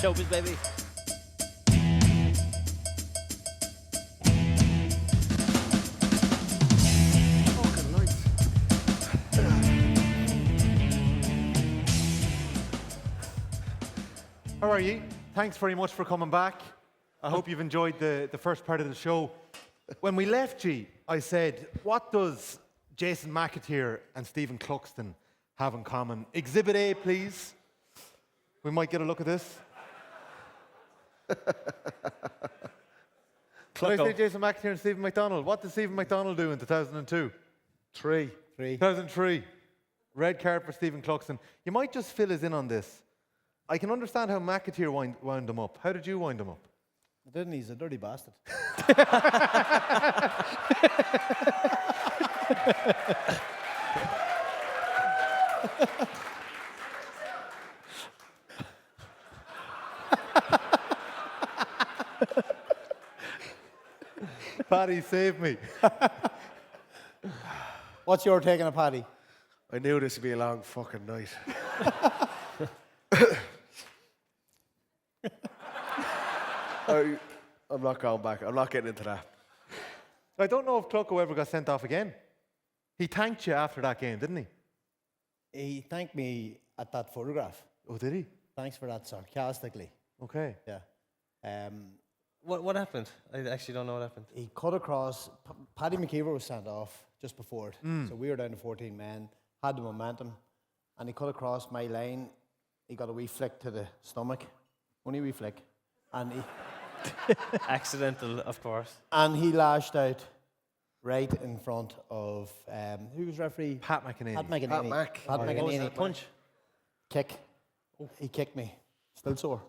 Showbiz, baby. Fucking nice. How are you? Thanks very much for coming back. I hope you've enjoyed the first part of the show. When we left you, I said, what does Jason McAteer and Stephen Cluxton have in common? Exhibit A, please. We might get a look at this. Did I say Jason McAteer and Stephen McDonnell? What did Stephen McDonnell do in 2002? 2003. Red card for Stephen Cluxton. You might just fill us in on this. I can understand how McAteer wound him up. How did you wind him up? I didn't. He's a dirty bastard. Paddy, save me. What's your take on a Paddy? I knew this would be a long fucking night. I'm not going back. I'm not getting into that. I don't know if Clucko ever got sent off again. He thanked you after that game, didn't he? He thanked me at that photograph. Oh, did he? Thanks for that, sarcastically. Okay. Yeah. What happened? I actually don't know what happened. He cut across. Paddy McAteer was sent off just before it. So we were down to 14 men, had the momentum, and he cut across my line. He got a wee flick to the stomach. Only a wee flick. And he... Accidental, of course. And he lashed out right in front of who was referee? Pat McEnany. Pat McEnany. Pat Mac. Pat What was McEnany. that punch? Kick. He kicked me. Still sore.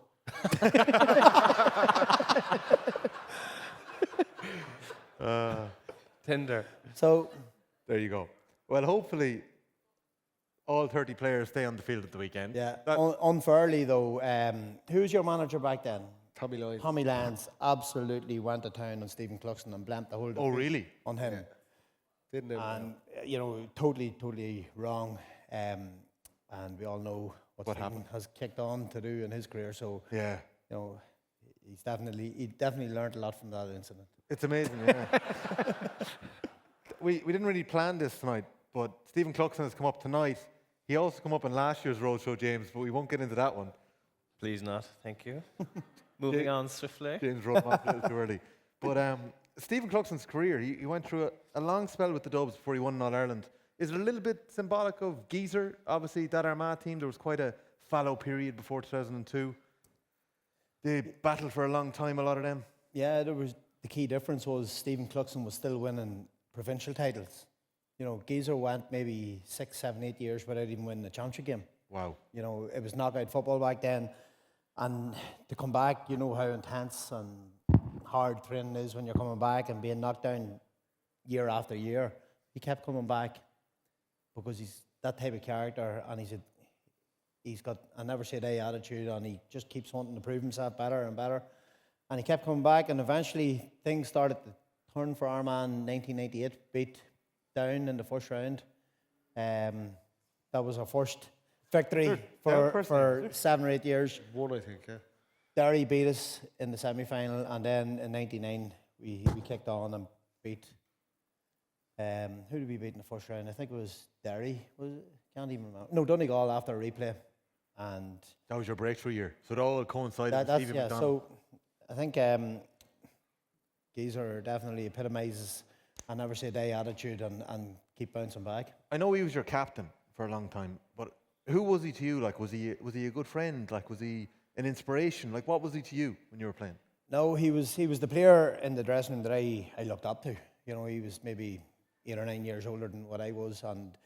Tinder. So There you go. Well, hopefully all 30 players stay on the field at the weekend. yeah, unfairly though, who was your manager back then? Tommy Lloyd. Tommy Lyons absolutely went to town on Stephen Cluxton and blamed the whole Oh, really? on him. Didn't know. And you know, totally wrong. And we all know what Stephen happened? has kicked on to do in his career. So Yeah. you know, he definitely learned a lot from that incident. It's amazing, yeah. we didn't really plan this tonight, but Stephen Cluxton has come up tonight. He also come up in last year's Roadshow, James, but we won't get into that one. Please not. Thank you. Moving on swiftly. James wrote off a little too early. But Stephen Cluxton's career, he went through a long spell with the Dubs before he won in All-Ireland. Is it a little bit symbolic of Geezer? Obviously, that Armagh team, there was quite a fallow period before 2002. They battled for a long time, a lot of them. Yeah, the key difference was Stephen Cluxton was still winning provincial titles. You know, Geezer went maybe 6, 7, 8 years without even winning a championship game. Wow. You know, it was knockout football back then. And to come back, you know how intense and hard training is when you're coming back and being knocked down year after year. He kept coming back because he's that type of character, and he's got a never say die attitude, and he just keeps wanting to prove himself better and better. And he kept coming back, and eventually things started to turn for Armagh in 1998, beat down in the first round. That was our first victory for 7 or 8 years. One, I think, yeah. Derry beat us in the semi-final, and then in '99 we kicked on and beat. Who did we beat in the first round? I think it was Derry. Was it? Can't even remember. No, Donegal after a replay, and That was your breakthrough year. So it all coincided with that's Stephen McDonnell. So I think Geezer definitely epitomises a never say die attitude and keep bouncing back. I know he was your captain for a long time, but who was he to you? Like, was he a good friend? Like, was he an inspiration? Like, what was he to you when you were playing? No, he was the player in the dressing room that I looked up to. You know, he was maybe 8 or 9 years older than what I was, and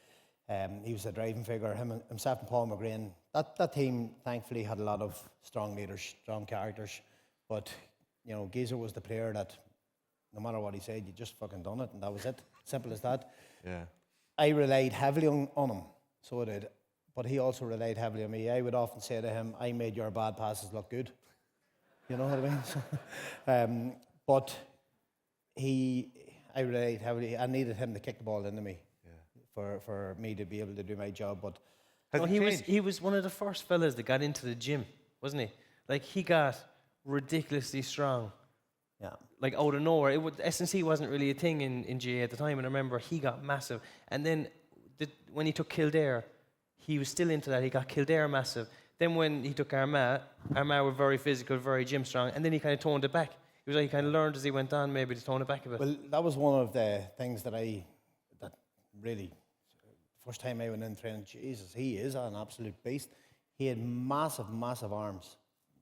he was a driving figure. Himself and Paul McGrane. That team thankfully had a lot of strong leaders, strong characters. But you know, Geezer was the player that no matter what he said, you just fucking done it, and that was it. Simple as that. Yeah. I relied heavily on him, so I did. But he also relied heavily on me. I would often say to him, I made your bad passes look good. You know what I mean? But I relied heavily. I needed him to kick the ball into me for me to be able to do my job. But Has No, it changed? he was one of the first fellas that got into the gym, wasn't he? Like, he got ridiculously strong. Yeah. Like, out of nowhere. S&C wasn't really a thing in GA at the time, and I remember he got massive. And then when he took Kildare, he was still into that. He got Kildare massive. Then when he took Armagh were very physical, very gym strong, and then he kind of toned it back. It was like he kind of learned as he went on, maybe, to tone it back a bit. Well, that was one of the things that really, first time I went in training, Jesus, he is an absolute beast. He had massive, massive arms.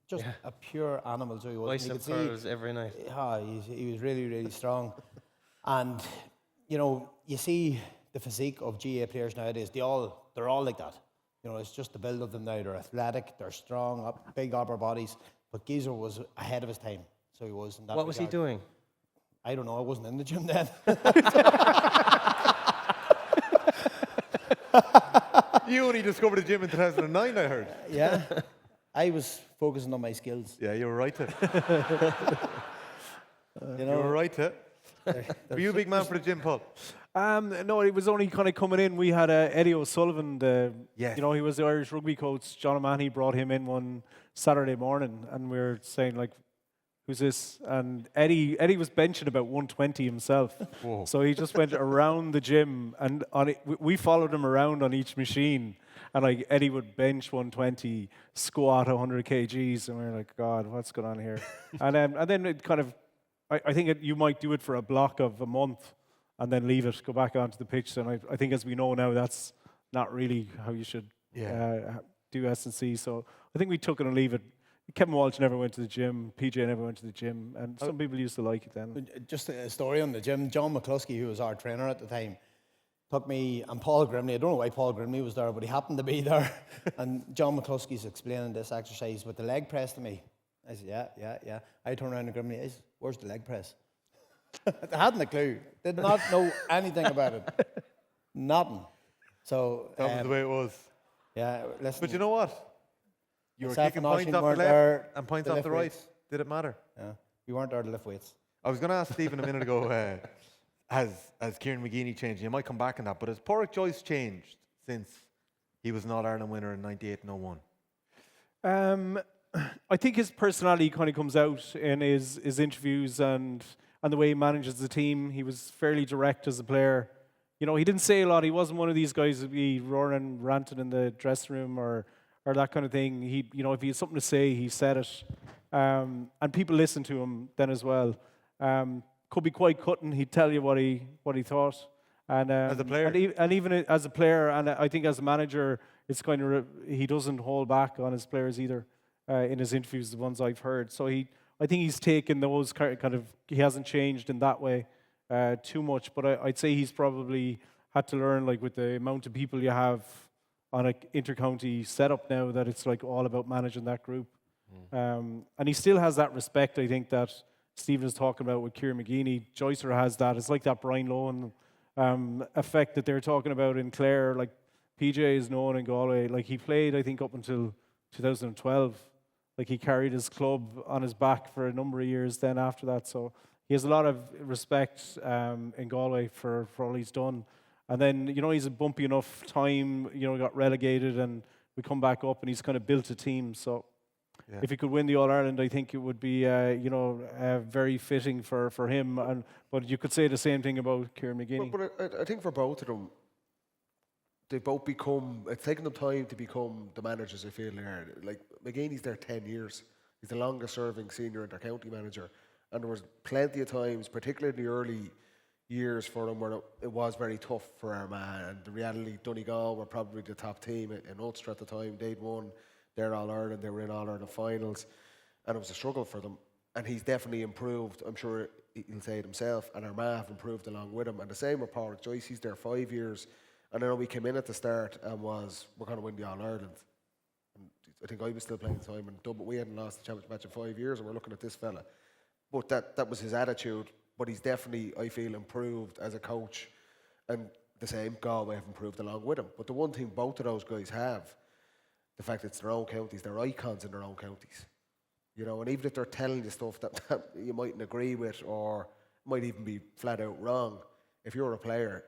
Just a pure animal, so he was. Bicep curls every night. Yeah, he was really, really strong. And, you know, you see the physique of GA players nowadays, they're all like that. You know, it's just the build of them now. They're athletic, they're strong, big upper bodies. But Geezer was ahead of his time, so he was. In that What was he doing? I don't know, I wasn't in the gym then. You only discovered the gym in 2009, I heard. Yeah. I was focusing on my skills. Yeah, you were right to. You You were know, right to. Were you a big man for the gym, Paul? No, it was only kind of coming in. We had Eddie O'Sullivan, Yes. you know, he was the Irish rugby coach. John O'Mahony brought him in one Saturday morning, and we were saying, like, who's this? And Eddie was benching about 120 himself. Whoa. So he just went around the gym, and we followed him around on each machine. And like Eddie would bench 120, squat 100 kgs, and we were like, God, what's going on here? and then it kind of, I think you might do it for a block of a month, and then leave it, go back onto the pitch. And I think, as we know now, that's not really how you should do S&C. So I think we took it and leave it. Kevin Walsh never went to the gym. PJ never went to the gym, and some people used to like it then. just a story on the gym. John McCluskey, who was our trainer at the time, took me, and Paul Grimley, I don't know why Paul Grimley was there, but he happened to be there. And John McCluskey's explaining this exercise with the leg press to me. I said, yeah. I turned around to Grimley, I said, where's the leg press? I hadn't a clue. Did not know anything about it. Nothing. So That was the way it was. yeah, listen. But you know what? You were Myself kicking and points Oisín off the weren't left there and points to off lift the right. weights. Did it matter? Yeah, we weren't there to lift weights. I was going to ask Stephen a minute ago, has Kieran McGeeney changed? You might come back on that, but has Porrick Joyce changed since he was an All-Ireland winner in 98 and 01? I think his personality kind of comes out in his interviews and the way he manages the team. He was fairly direct as a player. You know, he didn't say a lot. He wasn't one of these guys who'd be roaring, ranting in the dressing room or that kind of thing. He, you know, if he had something to say, he said it. And people listened to him then as well. Could be quite cutting. He'd tell you what he thought. And As a player? and even as a player, and I think as a manager, it's kind of he doesn't hold back on his players either. In his interviews, the ones I've heard, so I think he's taken those kind of. He hasn't changed in that way too much, but I'd say he's probably had to learn, like, with the amount of people you have on an intercounty setup now, that it's like all about managing that group. And he still has that respect, I think, that Stephen is talking about with Kieran McGeeney. Joycer has that. It's like that Brian Lohan effect that they're talking about in Clare. Like, PJ is known in Galway. Like, he played, I think, up until 2012. Like, he carried his club on his back for a number of years then after that. So he has a lot of respect in Galway for all he's done. And then, you know, he's a bumpy enough time, you know, got relegated and we come back up and he's kind of built a team. So if he could win the All-Ireland, I think it would be, you know, very fitting for him. But you could say the same thing about Kieran McGeeney. But I think for both of them, they both become, it's taken them time to become the managers I feel they are. Like, McGeeney's there 10 years. He's the longest serving senior inter-county manager. And there was plenty of times, particularly in the early years for him, where it was very tough for Armagh. And the reality, Donegal were probably the top team in Ulster at the time. They'd won their All-Ireland, they were in All-Ireland finals. And it was a struggle for them. And he's definitely improved. I'm sure he'll say it himself. And Armagh have improved along with him. And the same with Porrick Joyce. He's there 5 years. And I know we came in at the start and we're going to win the All-Ireland. And I think I was still playing the time in Dublin. We hadn't lost the championship match in 5 years, and we're looking at this fella. But that was his attitude. But he's definitely, I feel, improved as a coach. And the same, Galway have improved along with him. But the one thing both of those guys have, the fact that it's their own counties, they're icons in their own counties. You know, and even if they're telling you stuff that you mightn't agree with or might even be flat out wrong, if you're a player,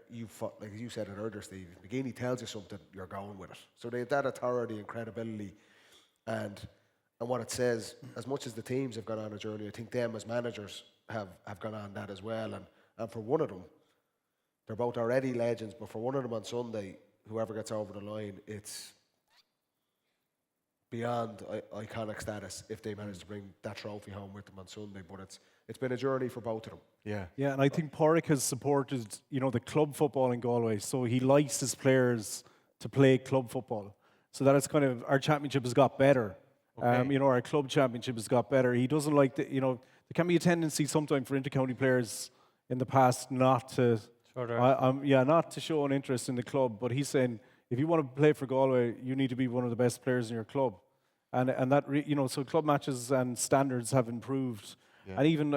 like you said it earlier, Steve, if McGeeney tells you something, you're going with it. So they have that authority and credibility. And and what it says, as much as the teams have gone on a journey, I think them as managers have gone on that as well. And for one of them, they're both already legends, but for one of them on Sunday, whoever gets over the line, it's beyond iconic status if they manage to bring that trophy home with them on Sunday. But it's been a journey for both of them. Yeah. Yeah, and I think Porrick has supported, the club football in Galway, so he likes his players to play club football. So that it's kind of, our championship has got better. Okay. Our club championship has got better. He doesn't like there can be a tendency sometimes for intercounty players in the past not to, not to show an interest in the club. But he's saying, if you want to play for Galway, you need to be one of the best players in your club. And that, so club matches and standards have improved. Yeah. And even,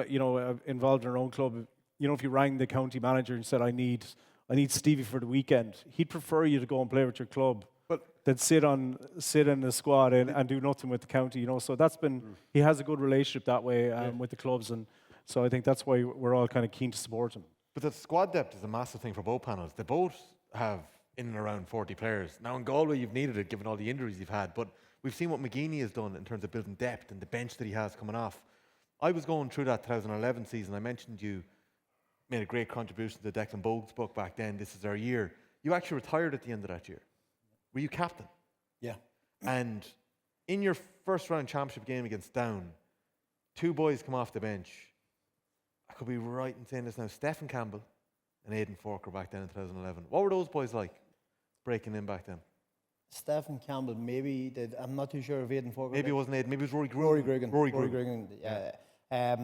involved in our own club, if you rang the county manager and said, I need Stevie for the weekend, he'd prefer you to go and play with your club than sit in the squad and do nothing with the county, So that's been, he has a good relationship that way with the clubs. And so I think that's why we're all kind of keen to support him. But the squad depth is a massive thing for both panels. They both have in and around 40 players. Now in Galway, you've needed it given all the injuries you've had, but we've seen what McGeeney has done in terms of building depth and the bench that he has coming off. I was going through that 2011 season. I mentioned you made a great contribution to the Declan Bogues book back then. This is our year. You actually retired at the end of that year. Were you captain? Yeah. And in your first round championship game against Down, two boys come off the bench. I could be right in saying this now. Stephen Campbell and Aidan Forker back then in 2011. What were those boys like breaking in back then? Stephen Campbell maybe did. I'm not too sure if Aidan Forker. Maybe it wasn't Aidan. Maybe it was Rory Grugan. Rory Grugan. Yeah.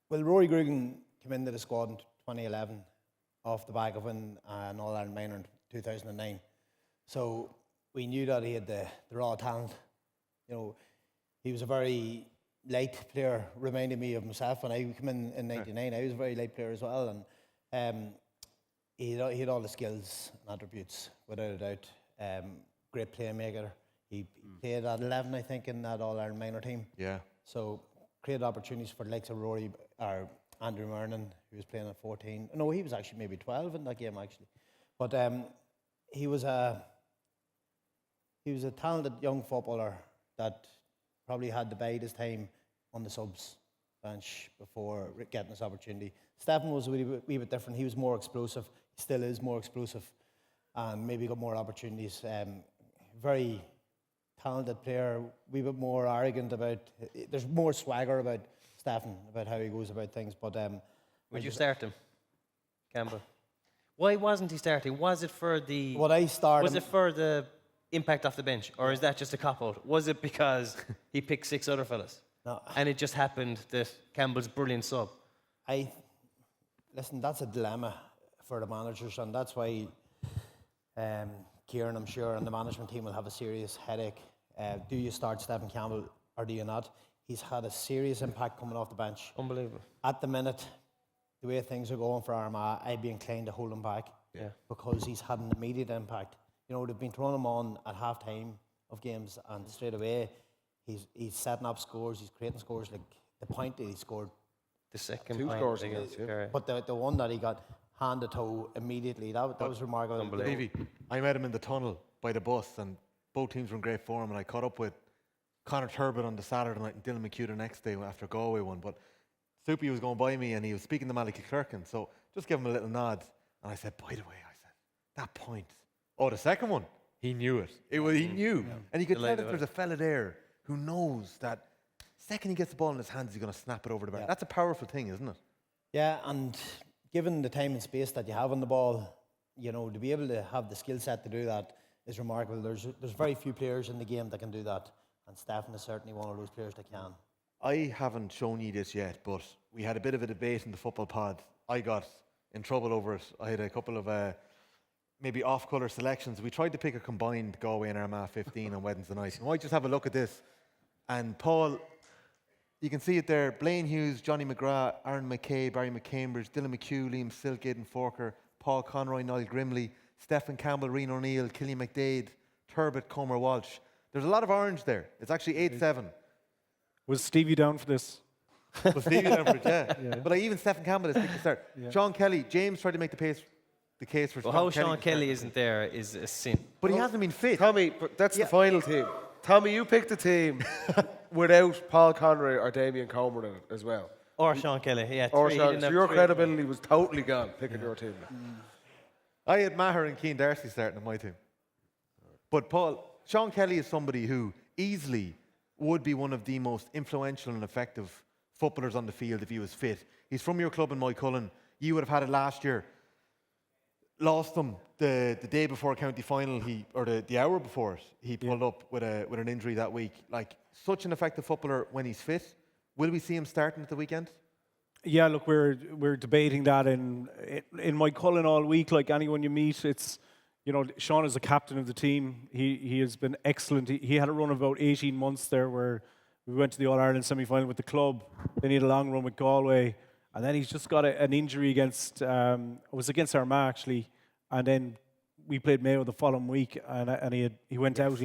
Well, Rory Grugan came into the squad in 2011 off the back of an All-Ireland minor in 2009. So we knew that he had the raw talent. He was a very late player, reminded me of myself when I came in 99. I was a very late player as well, and he had all the skills and attributes, without a doubt. Great playmaker. He played at 11, I think, in that All-Ireland minor team. Yeah. So created opportunities for the likes of Rory or Andrew Mernon, who was playing at 14. No, he was actually maybe 12 in that game, actually. But he was a talented young footballer that probably had to bide his time on the subs bench before getting this opportunity. Stephen was a wee bit different. He was more explosive. He still is more explosive, and maybe got more opportunities. Very talented player, wee bit more arrogant about. There's more swagger about Stephen, about how he goes about things. But would you start him, Campbell? Why wasn't he starting? Was it for the? What I started. Was it for the impact off the bench, or is that just a cop-out? Was it because he picked 6 other fellas? No. And it just happened that Campbell's brilliant sub? Listen, that's a dilemma for the managers, and that's why Kieran, I'm sure, and the management team will have a serious headache. Do you start Stephen Campbell or do you not? He's had a serious impact coming off the bench. Unbelievable. At the minute, the way things are going for Armagh, I'd be inclined to hold him back because he's had an immediate impact. They've been throwing him on at half-time of games, and straight away, he's setting up scores, he's creating scores. Like the point that he scored, the second 2 point scores against but the one that he got hand to toe immediately, that was remarkable. Stevie, I met him in the tunnel by the bus, and both teams were in great form, and I caught up with Conor Turbot on the Saturday night and Dylan McHugh the next day after Galway won. But Soupy was going by me, and he was speaking to Malachy Clerkin, so just give him a little nod. And I said, by the way, that point. Oh, the second one, he knew it. He knew. Yeah. And you could tell that there's a fella there who knows that second he gets the ball in his hands, he's going to snap it over the bar. Yeah. That's a powerful thing, isn't it? Yeah, and given the time and space that you have on the ball, to be able to have the skill set to do that is remarkable. There's very few players in the game that can do that, and Stephen is certainly one of those players that can. I haven't shown you this yet, but we had a bit of a debate in the football pod. I got in trouble over it. I had a couple of maybe off-colour selections. We tried to pick a combined Galway and Armagh 15 on Wednesday night. You might just have a look at this. And Paul, you can see it there. Blaine Hughes, Johnny McGrath, Aaron McKay, Barry McCambridge, Dylan McHugh, Liam Silk, Aidan Forker, Paul Conroy, Niall Grimley, Stephen Campbell, Rian O'Neill, Killian McDade, Turbot, Comer Walsh. There's a lot of orange there. It's actually 8-7. Was Stevie down for this? Was Stevie down for it, yeah. But even Stephen Campbell is picked to start. Yeah. Sean Kelly, James tried to make the case for Sean Kelly isn't there is a sin. But he hasn't been fit. Tommy, but that's the final team. Tommy, you picked the team without Paul Conroy or Damien Comer in it as well. Or Sean Kelly, yeah. Or three, he Sean, didn't so have your three. credibility was totally gone picking your team. I had Maher and Keane Darcy starting in my team. But Paul, Sean Kelly is somebody who easily would be one of the most influential and effective footballers on the field if he was fit. He's from your club in Moycullen. You would have had it last year. Lost him the day before county final, or the hour before it, he pulled up with an injury that week. Like, such an effective footballer when he's fit. Will we see him starting at the weekend? Yeah, look, we're debating that in Moycullen all week. Like anyone you meet, it's, you know, Sean is the captain of the team. He has been excellent. He had a run of about 18 months there where we went to the All-Ireland semi-final with the club. Then he had a long run with Galway. And then he's just got an injury against, it was against Armagh actually. And then we played Mayo the following week. And he went out,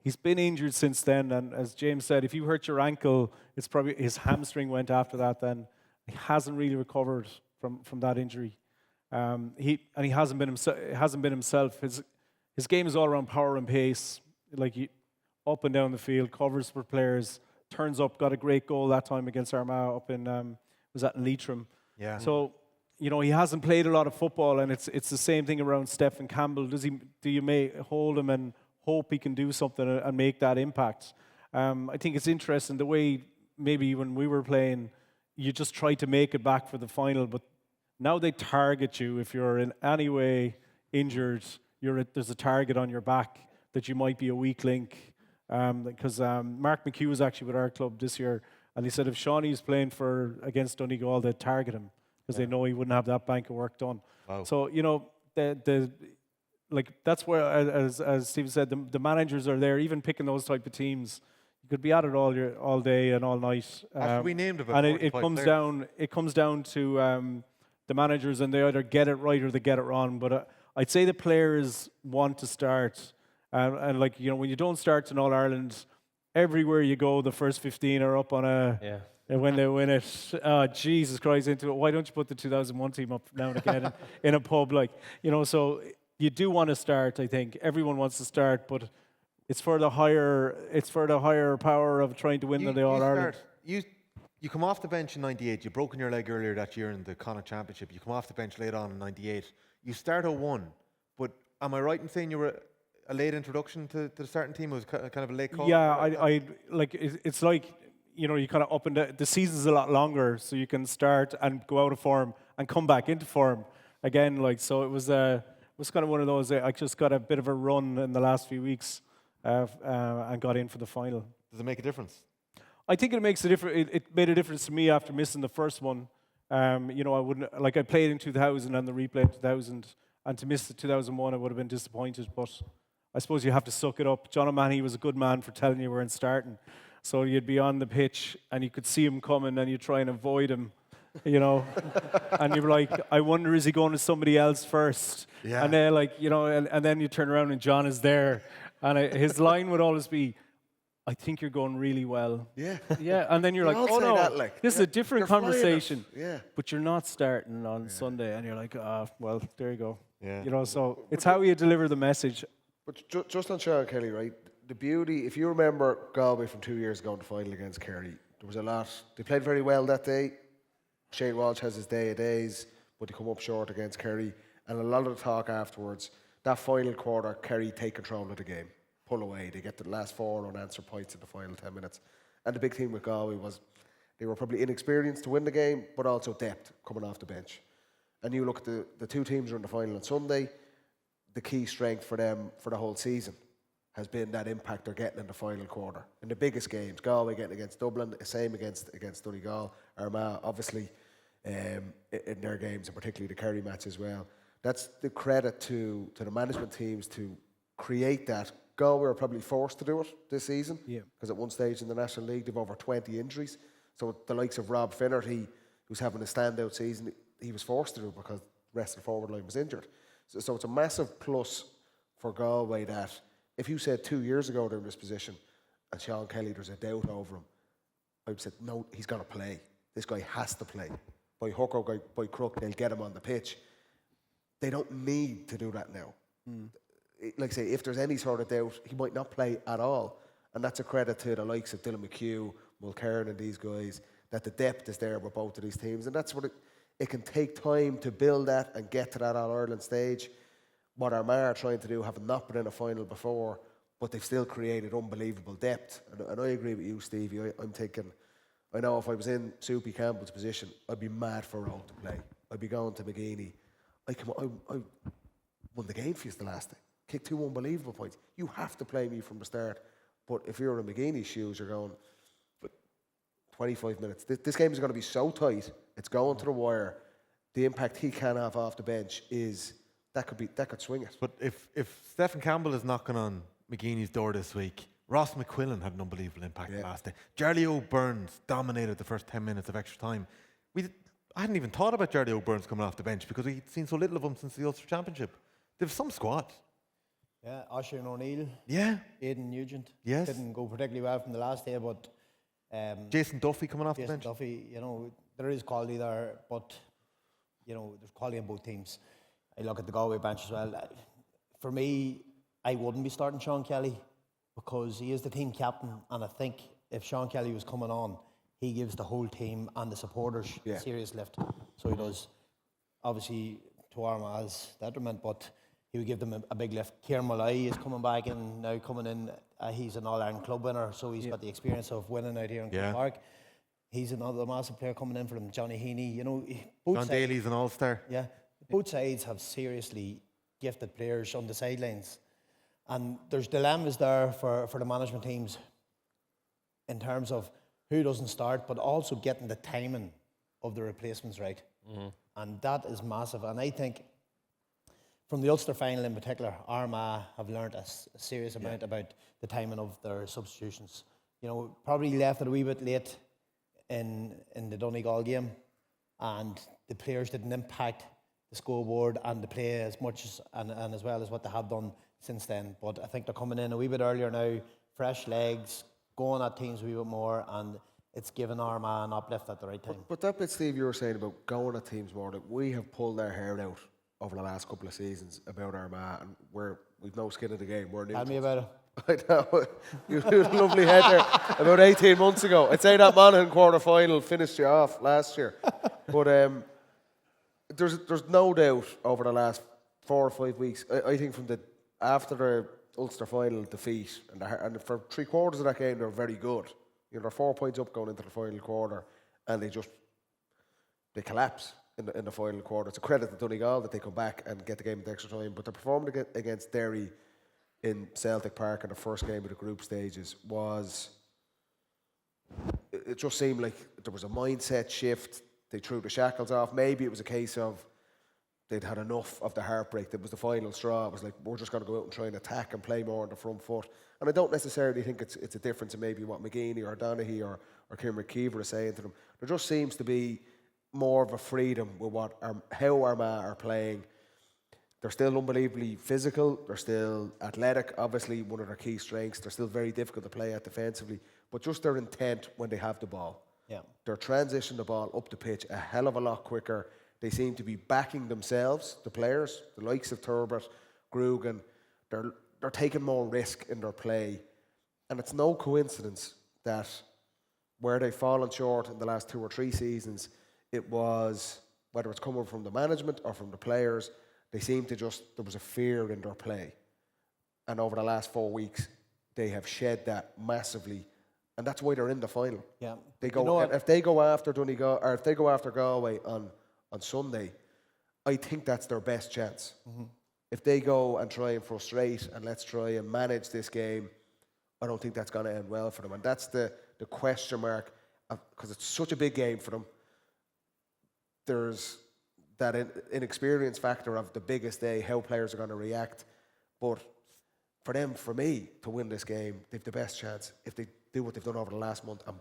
he's been injured since then. And as James said, if you hurt your ankle, it's probably his hamstring went after that then. He hasn't really recovered from that injury. He hasn't been himself. His game is all around power and pace, like up and down the field, covers for players, turns up, got a great goal that time against Armagh up in was that in Leitrim. Yeah. So, you know, he hasn't played a lot of football, and it's the same thing around Stephen Campbell. Do you hold him and hope he can do something and make that impact? I think it's interesting the way maybe when we were playing, you just try to make it back for the final, but now they target you if you're in any way injured. There's a target on your back that you might be a weak link. Because Mark McHugh was actually with our club this year, and he said if Shawnee's playing against Donegal, they'd target him because they know he wouldn't have that bank of work done. Wow. So you know that's where, as Steve said, the managers are there, even picking those type of teams. You could be at it all day and all night. We named about and it comes players. It comes down to the managers, and they either get it right or they get it wrong. But I'd say the players want to start. And like, you know, when you don't start in All Ireland, everywhere you go, the first 15 are up on and when they win it, Jesus Christ, into it. Why don't you put the 2001 team up now and again in a pub, like, you know? So you do want to start. I think everyone wants to start, but it's for the higher power of trying to win the All Ireland. You come off the bench in '98. You broken your leg earlier that year in the Connacht Championship. You come off the bench later on in '98. You start 01, but am I right in saying you were a late introduction to the starting team? It was kind of a late call? Yeah, I like it's like, you know, you kind of up and the season's a lot longer, so you can start and go out of form and come back into form again. Like, so it was kind of one of those. I just got a bit of a run in the last few weeks and got in for the final. Does it make a difference? I think it makes a difference. It made a difference to me after missing the first one. You know, I played in 2000 and the replay in 2000, and to miss the 2001, I would have been disappointed. But I suppose you have to suck it up. John O'Mahony was a good man for telling you weren't starting. So you'd be on the pitch and you could see him coming and you try and avoid him, you know. And you're like, I wonder, is he going to somebody else first? Yeah. And then, like, you know, and then you turn around and John is there. And his line would always be, I think you're going really well. Yeah. Yeah. And then you're like, all oh say no, that, like, this is a different you're flying it. conversation. Yeah. But you're not starting on Sunday. And you're like, well, there you go. Yeah. You know, so it's how you deliver the message. But just on Sean Kelly, right? The beauty, if you remember Galway from 2 years ago in the final against Kerry, there was a lot. They played very well that day. Shane Walsh has his day of days, but they come up short against Kerry. And a lot of the talk afterwards, that final quarter, Kerry take control of the game, pull away. They get the last 4 unanswered points in the final 10 minutes. And the big thing with Galway was they were probably inexperienced to win the game, but also depth coming off the bench. And you look at the two teams who are in the final on Sunday, the key strength for them for the whole season has been that impact they're getting in the final quarter. In the biggest games, Galway getting against Dublin, the same against Donegal, Armagh, obviously, in their games, and particularly the Kerry match as well. That's the credit to the management teams to create that. Galway are probably forced to do it this season, because at one stage in the National League, they've over 20 injuries. So the likes of Rob Finnerty, who's having a standout season, he was forced to do it because the rest of the forward line was injured. So it's a massive plus for Galway that if you said 2 years ago they're in this position and Sean Kelly, there's a doubt over him, I would have said, no, he's going to play. This guy has to play. By hook or by crook, they'll get him on the pitch. They don't need to do that now. like I say, if there's any sort of doubt, he might not play at all. And that's a credit to the likes of Dylan McHugh, Mulcairn and these guys, that the depth is there with both of these teams. And that's what it can take time to build that and get to that All-Ireland stage. What Armagh are trying to do, having not been in a final before, but they've still created unbelievable depth. And I agree with you, Stevie. I'm thinking, I know if I was in Soupy Campbell's position, I'd be mad for Rowe to play. I'd be going to McGeeney. I won the game for you the last day. Kicked 2 unbelievable points. You have to play me from the start. But if you're in McGeeney's shoes, you're going, but 25 minutes. This game is going to be so tight. It's going to the wire. The impact he can have off the bench is that could swing it. But if Stephen Campbell is knocking on McGeeney's door this week, Ross McQuillan had an unbelievable impact last day. Jarly O'Byrne's dominated the first 10 minutes of extra time. I hadn't even thought about Jarly O'Byrne's coming off the bench because we'd seen so little of him since the Ulster Championship. They've some squad. Yeah, Oisin O'Neill. Yeah. Aidan Nugent. Yes. Didn't go particularly well from the last day, but Jason Duffy coming off the Jason bench. Duffy, there is quality there, but there's quality in both teams. I look at the Galway bench as well. For me, I wouldn't be starting Sean Kelly because he is the team captain, and I think if Sean Kelly was coming on, he gives the whole team and the supporters a serious lift. So he does, obviously, to Armagh's detriment, but he would give them a big lift. Kieran Molloy is coming back in now, coming in. He's an All-Ireland club winner, so he's got the experience of winning out here in Croke Park. He's another massive player coming in for them. Johnny Heaney, both John sides, Daly's an all-star. Yeah, both sides have seriously gifted players on the sidelines, and there's dilemmas there for the management teams in terms of who doesn't start, but also getting the timing of the replacements right, and that is massive. And I think from the Ulster final in particular, Armagh have learned a serious amount about the timing of their substitutions. Probably left it a wee bit late in the Donegal game, and the players didn't impact the scoreboard and the play as much and as well as what they have done since then. But I think they're coming in a wee bit earlier now, fresh legs, going at teams a wee bit more, and it's given Armagh an uplift at the right time. But that bit, Steve, you were saying about going at teams more, that we have pulled our hair out over the last couple of seasons about Armagh, and we've no skin in the game. We're Tell me about it. I know. You had a lovely head there about 18 months ago. I'd say that Monaghan quarter-final finished you off last year. But there's no doubt over the last 4 or 5 weeks, I think after the Ulster final defeat, and for 3/4 of that game, they were very good. They're 4 points up going into the final quarter, and they collapse in the final quarter. It's a credit to Donegal that they come back and get the game into extra time. But the performance against Derry in Celtic Park in the first game of the group stages it just seemed like there was a mindset shift. They threw the shackles off. Maybe it was a case of they'd had enough of the heartbreak. That was the final straw. It was like, we're just going to go out and try and attack and play more on the front foot. And I don't necessarily think it's a difference in maybe what McGeeney or O'Donoghue or Kieran McKeever is saying to them. There just seems to be more of a freedom with how Armagh are playing. They're still unbelievably physical. They're still athletic, obviously one of their key strengths. They're still very difficult to play at defensively. But just their intent when they have the ball. Yeah. They're transitioning the ball up the pitch a hell of a lot quicker. They seem to be backing themselves, the players, the likes of Turbot, Grugan. They're taking more risk in their play. And it's no coincidence that where they've fallen short in the last 2 or 3 seasons, it was, whether it's coming from the management or from the players, they seem to there was a fear in their play. And over the last 4 weeks, they have shed that massively. And that's why they're in the final. Yeah. If they go after Donegal, or if they go after Galway on Sunday, I think that's their best chance. Mm-hmm. If they go and try and frustrate and let's try and manage this game, I don't think that's going to end well for them. And that's the question mark, because it's such a big game for them. There's that inexperience factor of the biggest day, how players are going to react. But for them, for me, to win this game, they've the best chance if they do what they've done over the last month and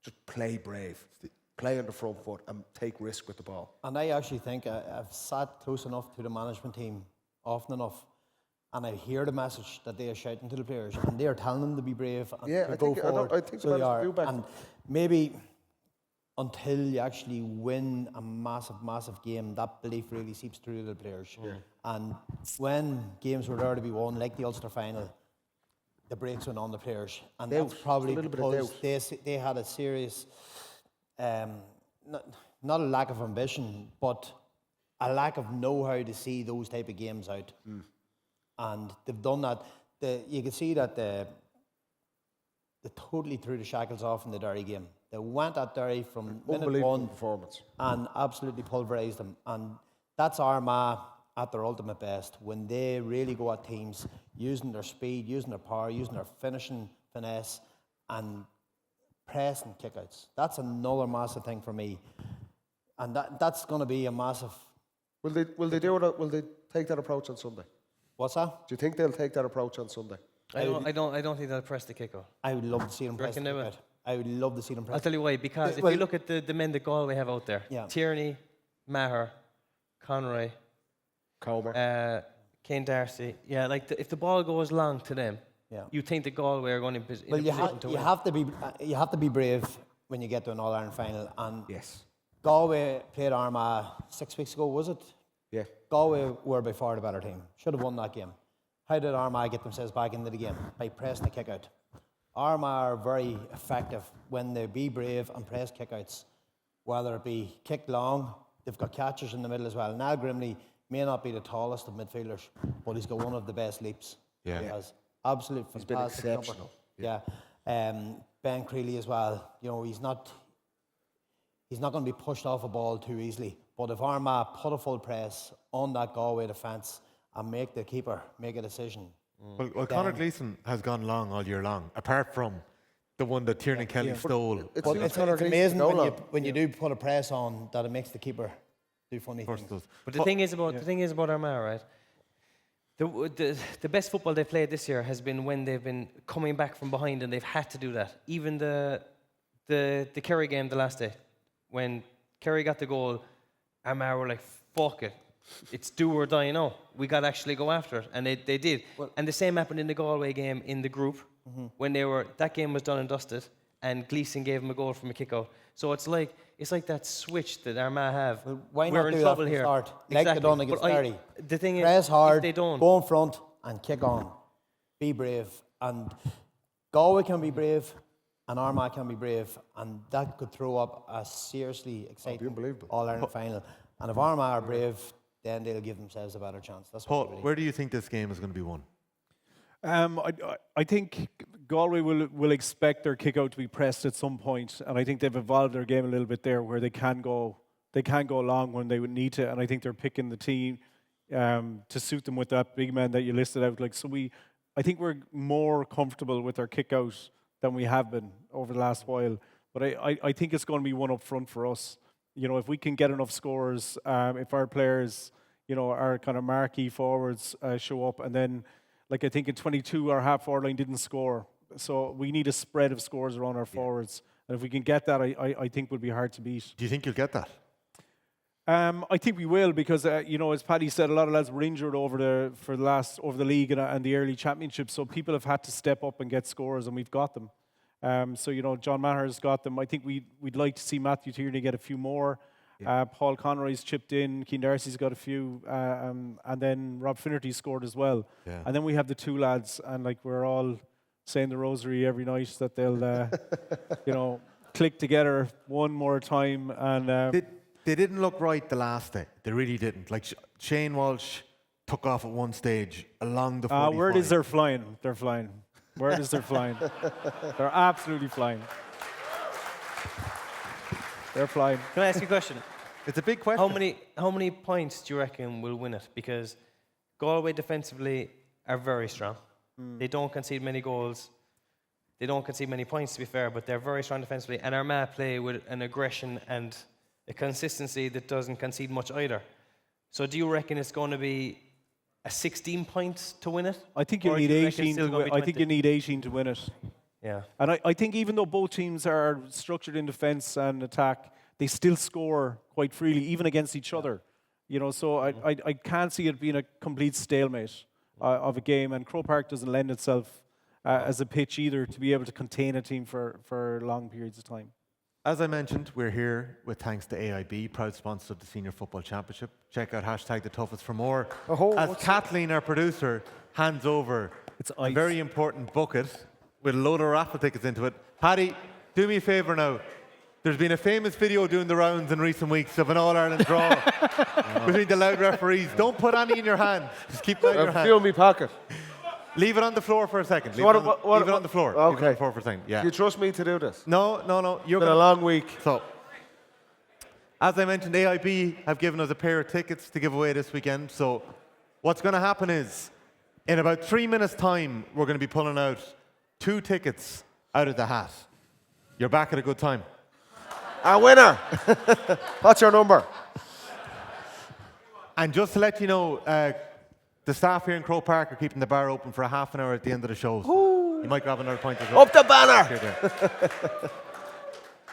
just play brave, play on the front foot and take risk with the ball. And I actually think I've sat close enough to the management team often enough, and I hear the message that they are shouting to the players, and they are telling them to be brave and to go forward. I think so they are. And maybe until you actually win a massive, massive game, that belief really seeps through to the players. Yeah. And when games were there to be won, like the Ulster final, the brakes went on the players. And Doubt. that's probably Just a little bit of because they had a serious, not a lack of ambition, but a lack of know-how to see those type of games out. And they've done that. You can see that they totally threw the shackles off in the Derry game. They went at Derry from minute Unbelievable one performance. and absolutely pulverised them. And that's Armagh at their ultimate best, when they really go at teams using their speed, using their power, using their finishing finesse, and press and kickouts. That's another massive thing for me. And that's going to be a massive... Will they do it? Will they take that approach on Sunday? What's that? Do you think they'll take that approach on Sunday? I don't think they'll press the kick out. I would love to see them press the reckon they will? kick out. I would love to see them press. I'll tell you why. Because if Well- you look at the men that Galway have out there, Yeah. Tierney, Maher, Conroy, Comer. Kane Darcy, yeah, like if the ball goes long to them, Yeah. you think that Galway are going in, Well, a you, position to you win. have to be brave when you get to an All-Ireland final. And Yes. Galway played Armagh 6 weeks ago, was it? Yeah. Galway were by far the better team. Should have won that game. How did Armagh get themselves back into the game? By pressing the kick out. Armagh are very effective when they be brave and press kickouts. Whether it be kick long, they've got catchers in the middle as well. Now Grimley may not be the tallest of midfielders, but he's got one of the best leaps. Yeah. He has absolute He's been fantastic jumper. exceptional. Yeah. Ben Creeley as well. You know, he's not going to be pushed off a ball too easily. But if Armagh put a full press on that Galway defence and make the keeper make a decision. Well, Conor Gleeson has gone long all year long, apart from the one that Tierney Kelly stole. It's, But it's, it's amazing when you do put a press on that it makes the keeper do funny Of course things. it does. But the thing is about Armagh, right? The best football they've played this year has been when they've been coming back from behind and they've had to do that. Even the Kerry game the last day, when Kerry got the goal, Armagh were like, fuck it. It's do or die now. We got to actually go after it. And they did. And the same happened in the Galway game in the group, when that game was done and dusted, and Gleeson gave him a goal from a kick out. So it's like that switch that Armagh have. Well, why We're not in do trouble that from here. the start? Like they done against But Derry. the thing Press is, hard, if they don't, go in front and kick on. Be brave. And Galway can be brave and Armagh can be brave. And that could throw up a seriously exciting unbelievable. All-Ireland final. And if Armagh are brave, then they'll give themselves a better chance. That's what Paul, I believe. where do you think this game is going to be won? I think Galway will expect their kick out to be pressed at some point, and I think they've evolved their game a little bit there, where they can go long when they would need to, and I think they're picking the team to suit them with that big man that you listed out. I think we're more comfortable with our kick out than we have been over the last while. But I think it's going to be one up front for us. You know, if we can get enough scores, if our players, you know, our kind of marquee forwards show up, and then, like I think in 22, our half forward line didn't score. So we need a spread of scores around our forwards. And if we can get that, I think we'll be hard to beat. Do you think you'll get that? I think we will, because you know, as Paddy said, a lot of lads were injured over the league and the early championship. So people have had to step up and get scores, and we've got them. So you know, John Maher's got them. I think we'd like to see Matthew Tierney get a few more. Paul Conroy's chipped in. Keane Darcy's got a few, and then Rob Finnerty scored as well. Yeah. And then we have the two lads, and like we're all saying the rosary every night that they'll, you know, click together one more time. And They didn't look right the last day. They really didn't. Like Shane Walsh took off at one stage along the 45. word is they're flying. They're flying. Word is they're flying. They're absolutely flying. They're flying. can I ask you a question? It's a big question. How many points do you reckon will win it? Because Galway defensively are very strong. They don't concede many goals. They don't concede many points, to be fair, but they're very strong defensively. And Armagh play with an aggression and a consistency that doesn't concede much either. So do you reckon it's going to be a 16 points to win it? I think you Or need do reckon 18 it's still to gonna win. be I think you 20? need 18 to win it. Yeah. And I think even though both teams are structured in defence and attack, they still score quite freely, even against each other. You know, so I can't see it being a complete stalemate of a game. And Croke Park doesn't lend itself as a pitch either to be able to contain a team for long periods of time. As I mentioned, we're here with thanks to AIB, proud sponsor of the Senior Football Championship. Check out #TheToughest for more. As Kathleen, our producer, hands over a very important bucket with a load of raffle tickets into it. Paddy, do me a favour now. There's been a famous video doing the rounds in recent weeks of an All-Ireland draw between the loud referees. Don't put any in your hand. Just keep that in your hand. Feel me pocket. Leave it on the floor for a second. Leave it on the floor. Okay. Leave it on the floor for a second. Yeah. Do you trust me to do this? No. It's been a long week. So, as I mentioned, AIB have given us a pair of tickets to give away this weekend. So, what's going to happen is, in about 3 minutes' time, we're going to be pulling out 2 tickets out of the hat. You're back at a good time. Our winner. What's your number? And just to let you know, the staff here in Croke Park are keeping the bar open for a half an hour at the end of the show. So you might grab another pint as well. Up the banner!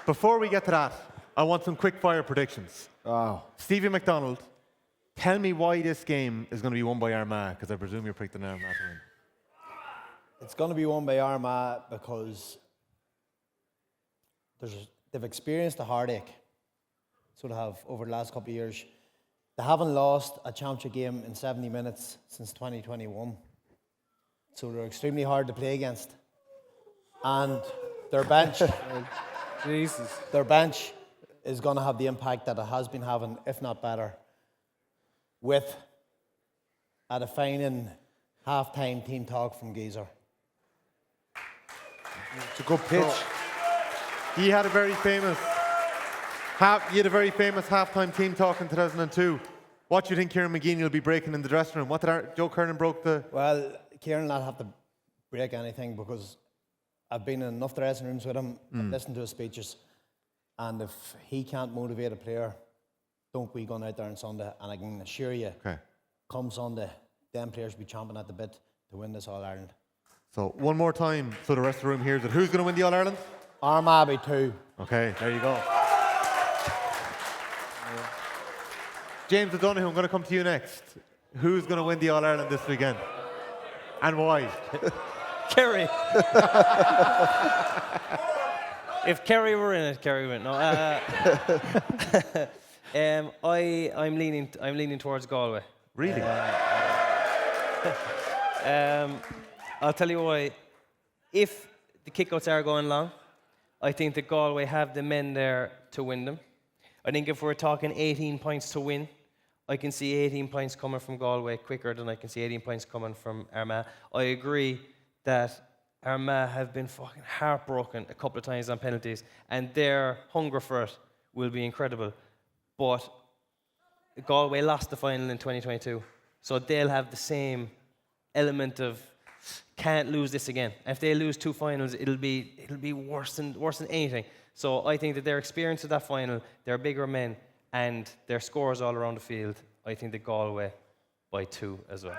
Before we get to that, I want some quick fire predictions. Oh. Stevie McDonnell, tell me why this game is going to be won by Armagh, because I presume you're predicting Armagh to win. It's going to be won by Armagh because they've experienced a heartache, so they have, over the last couple of years. They haven't lost a championship game in 70 minutes since 2021. So they're extremely hard to play against. And their bench, Jesus. their bench is going to have the impact that it has been having, if not better, with a defining half-time team talk from Geezer. It's a good pitch. He had a very famous half-time team talk in 2002. What do you think Kieran McGeeney will be breaking in the dressing room? What did Joe Kernan broke the... Well, Kieran will not have to break anything because I've been in enough dressing rooms with him, I've listened to his speeches, and if he can't motivate a player, don't we go out there on Sunday, and I can assure you, come Sunday, them players will be chomping at the bit to win this All-Ireland. So one more time so the rest of the room hears it. Who's going to win the All-Ireland? Armagh by 2. Okay, there you go. James O'Donoghue, I'm going to come to you next. Who's going to win the All-Ireland this weekend? And why? Kerry. If Kerry were in it, Kerry would win. No, I'm leaning towards Galway. Really? I'll tell you why. If the kickouts are going long, I think that Galway have the men there to win them. I think if we're talking 18 points to win, I can see 18 points coming from Galway quicker than I can see 18 points coming from Armagh. I agree that Armagh have been fucking heartbroken a couple of times on penalties, and their hunger for it will be incredible. But Galway lost the final in 2022, so they'll have the same element of can't lose this again. If they lose 2 finals, it'll be worse than anything. So I think that their experience of that final, they're bigger men, and their scores all around the field, I think that Galway by 2 as well.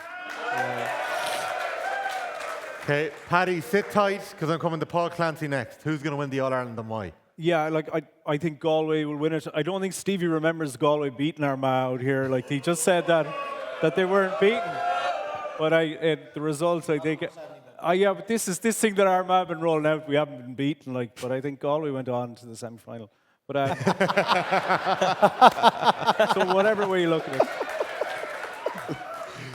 Okay, Paddy, sit tight, because I'm coming to Paul Clancy next. Who's going to win the All-Ireland and why? Yeah, I think Galway will win it. I don't think Stevie remembers Galway beating Armagh out here. Like, he just said that they weren't beaten. But the results, I think... but this thing that Armagh have been rolling out, we haven't been beaten. But I think Galway went on to the semi-final. But so whatever way you look at it.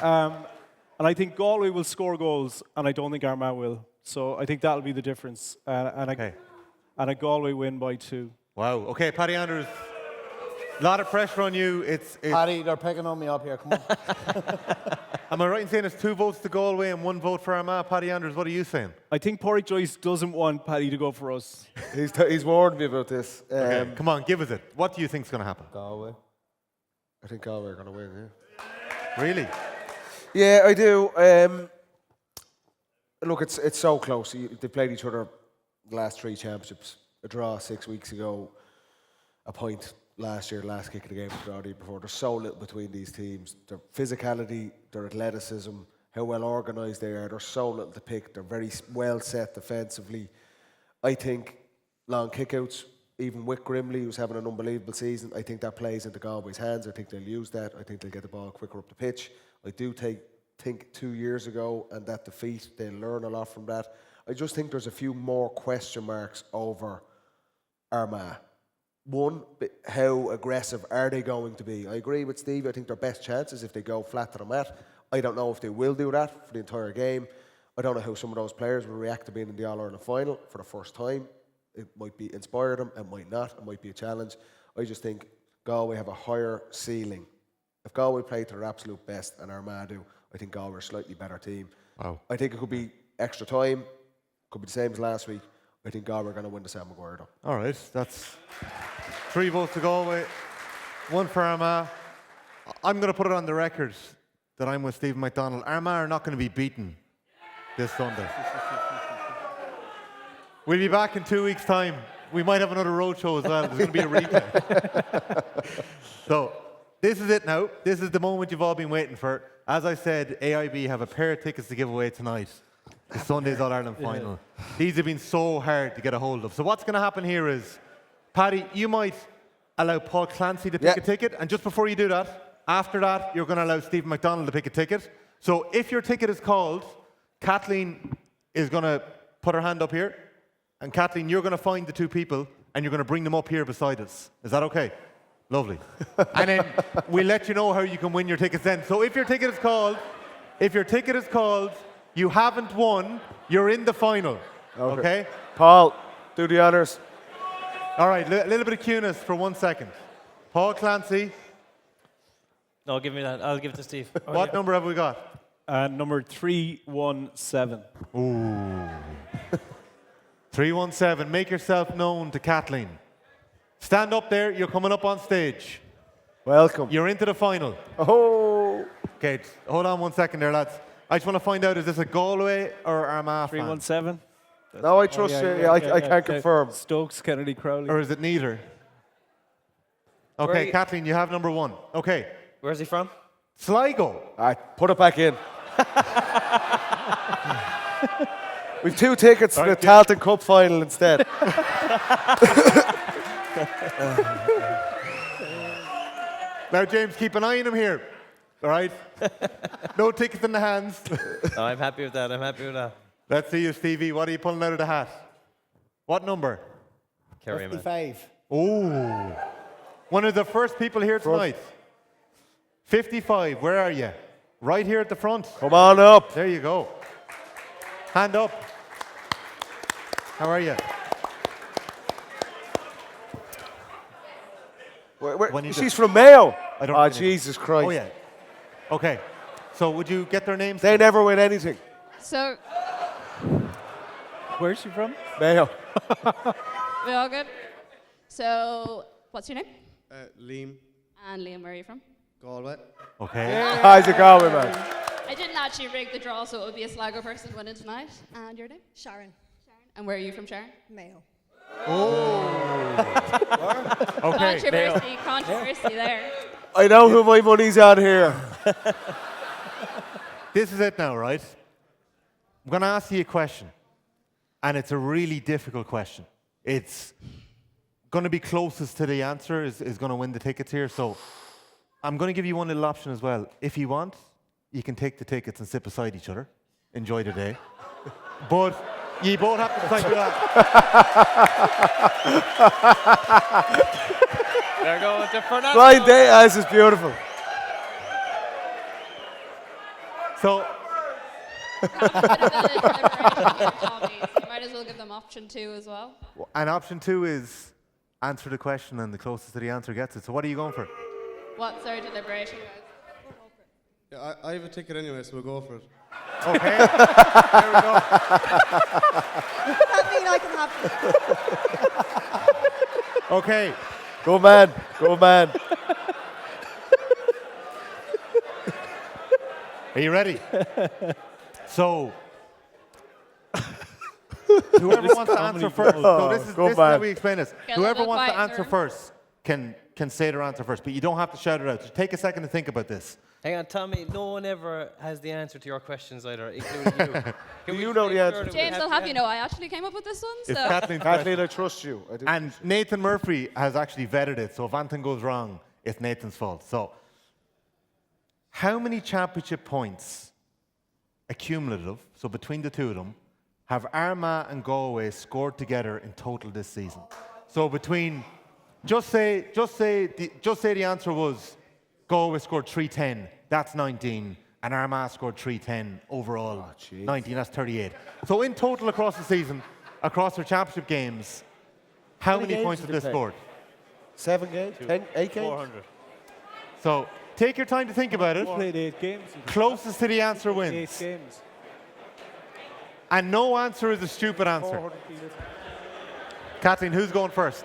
And I think Galway will score goals, and I don't think Armagh will. So I think that'll be the difference. And a Galway win by 2. Wow. Okay, Paddy Andrews. A lot of pressure on you. It's Paddy, they're picking on me up here. Come on. Am I right in saying it's 2 votes to Galway and 1 vote for Armagh? Paddy Andrews, what are you saying? I think Porrick Joyce doesn't want Paddy to go for us. He's warned me about this. Okay, come on, give us it. What do you think's going to happen? Galway. I think Galway are going to win, yeah. Really? Yeah, I do. Look, it's so close. They played each other the last 3 championships. A draw 6 weeks ago, a point last year, last kick of the game, the draw the year before. There's so little between these teams. Their physicality, their athleticism, how well organised they are. There's so little to pick. They're very well set defensively. I think long kickouts, even with Grimley, who's having an unbelievable season, I think that plays into Galway's hands. I think they'll use that. I think they'll get the ball quicker up the pitch. I do think 2 years ago and that defeat, they'll learn a lot from that. I just think there's a few more question marks over Armagh. one, how aggressive are they going to be? I agree with Steve. I think their best chance is if they go flat to the mat. I don't know if they will do that for the entire game. I don't know how some of those players will react to being in the All-Ireland final for the first time. It might be inspire them, it might not, it might be a challenge. I just think Galway have a higher ceiling. If Galway play to their absolute best and Armagh do, I think Galway are a slightly better team. Wow. I think it could be extra time, could be the same as last week. I think Galway are going to win the Sam Maguire though. All right, that's 3 votes to Galway, 1 for Armagh. I'm going to put it on the record that I'm with Stephen McDonnell. Armagh are not going to be beaten this Sunday. We'll be back in 2 weeks' time. We might have another roadshow as well. There's going to be a replay. So, this is it now. This is the moment you've all been waiting for. As I said, AIB have a pair of tickets to give away tonight. The Sunday's All-Ireland final. These have been so hard to get a hold of. So what's going to happen here is, Paddy, you might allow Paul Clancy to pick a ticket. And just before you do that, after that, you're going to allow Stephen McDonnell to pick a ticket. So if your ticket is called, Kathleen is going to put her hand up here. And Kathleen, you're going to find the 2 people and you're going to bring them up here beside us. Is that okay? Lovely. And then we'll let you know how you can win your tickets then. So if your ticket is called, you haven't won, you're in the final. Okay? Paul, do the honours. All right, a little bit of cueness for 1 second. Paul Clancy. No, give me that. I'll give it to Steve. What number have we got? Number 317. Ooh. 317. Make yourself known to Kathleen. Stand up there. You're coming up on stage. Welcome. You're into the final. Oh. Okay, hold on 1 second there, lads. I just want to find out, is this a Galway or Armagh fan? 317. No, I trust you. I can't confirm. Stokes, Kennedy, Crowley. Or is it neither? Okay, Kathleen, you have number 1. Okay. Where's he from? Sligo. All right, put it back in. We've 2 tickets to the Talton Cup final instead. Now, James, keep an eye on him here. All right? No tickets in the hands. No, I'm happy with that. Let's see you, Stevie. What are you pulling out of the hat? What number? Carry him. 55. Oh. One of the first people here tonight. 55. Where are you? Right here at the front. Come on up. There you go. Hand up. How are you? She's from Mayo. I don't Oh, know. Jesus Christ. Oh, yeah. Okay. So would you get their names? They never win anything. So, Where's she from? Mayo. we all good? So, what's your name? Liam, And Liam, where are you from? Galway. Okay. How's it going, man? I didn't actually rig the draw, so it would be a Sligo person winning tonight. And your name? Sharon, And where are you from, Sharon? Mayo. Okay. Controversy there. I know who my money's on here. This is it now, right? I'm going to ask you a question. And it's a really difficult question. It's going to be closest to the answer is going to win the tickets here. So I'm going to give you one little option as well. If you want, you can take the tickets and sit beside each other. Enjoy the day. But you both have to decide that. They're going to Fernando. Blind date, this is beautiful. So You might as well give them option 2 as well. and option 2 is answer the question and the closest to the answer gets it. So what are you going for? What's our deliberation, guys? Yeah, I have a ticket anyway, so we'll go for it. Okay. There we go. That mean I can have Okay. Go man. Go man. Are you ready? So, whoever wants to answer first. So this is how we explain this. Get a Whoever little wants to quiet in the answer room. first can say their answer first, but you don't have to shout it out. Just take a second to think about this. Hang on, Tommy. No one ever has the answer to your questions either, including you. Can we you know make the sure answer? that we James, have I'll the have you know I actually came up with this one. It's So Kathleen's question. Kathleen, I trust you. I do. And Nathan Murphy has actually vetted it, so if anything goes wrong, it's Nathan's fault. So, how many championship points, accumulative, so between the two of them, have Armagh and Galway scored together in total this season? So between Just say the answer was Galway scored 310. That's 19. And Armagh scored 310 overall. 19, that's 38. So in total across the season, across their championship games, how many games points did have they they play? scored? 7 games? 10, 8 games? 400. So take your time to think about it. Played 8 games. Closest to the answer 8 wins. games. And no answer is a stupid answer. 400 kilos. Kathleen, who's going first?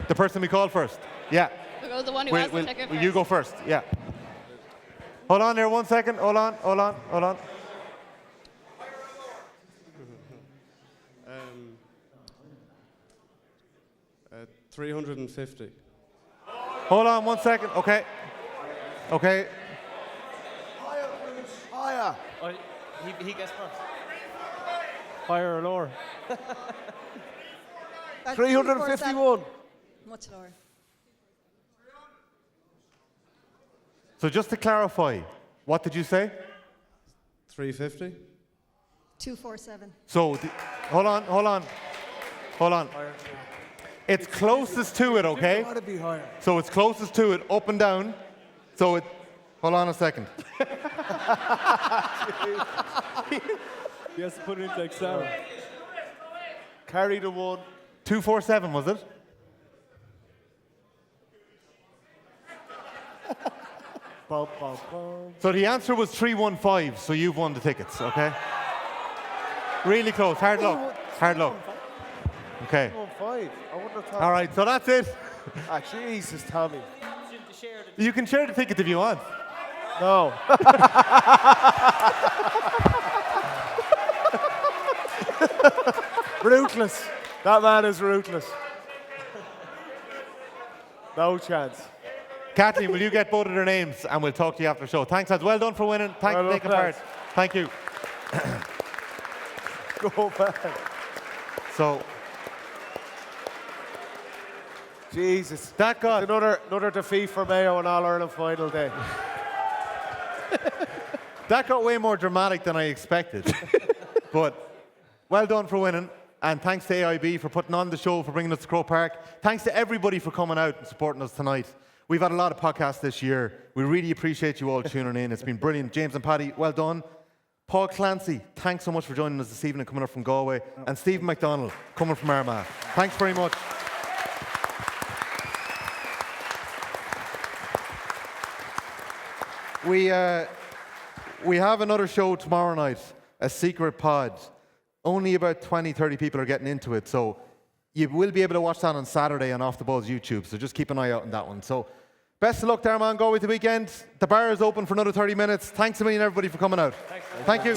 The person we called first? Yeah. We'll go the one who has the ticket first. You go first, yeah. Hold on there 1 second. Hold on. 350. Hold on 1 second. Okay. Higher. Oh, he gets first. Higher or lower? That's 351. Much lower. So just to clarify, what did you say? 350. 247. So, hold on. It's closest to it, okay? Gotta be higher. So it's closest to it, up and down. So it, hold on a second. He has to put it into Excel. Carry the one. 247, was it? Bum, bum, bum. So the answer was 315, so you've won the tickets, okay? Really close, hard luck. Okay. 5. I wouldn't have thought. All right, so that's it. Ah, Jesus, Tommy. You can share the ticket if you want. No. Ruthless. That man is ruthless. No chance. Kathleen, will you get both of their names and we'll talk to you after the show. Thanks, lads. Well done for winning. Thanks Well for taking done, part. Thank you. Go back. So, Jesus. that got Another defeat for Mayo on All-Ireland final day. that got way more dramatic than I expected. But well done for winning. And thanks to AIB for putting on the show, for bringing us to Croke Park. Thanks to everybody for coming out and supporting us tonight. We've had a lot of podcasts this year. We really appreciate you all tuning in. It's been brilliant. James and Paddy, well done. Paul Clancy, thanks so much for joining us this evening, coming up from Galway. And Stephen McDonnell, coming from Armagh. Thanks very much. We have another show tomorrow night, a secret pod. Only about 20, 30 people are getting into it, so you will be able to watch that on Saturday on Off the Ball's YouTube, so just keep an eye out on that one. So best of luck to Armagh and Galway the weekend. The bar is open for another 30 minutes. Thanks a million, everybody, for coming out. Thank you.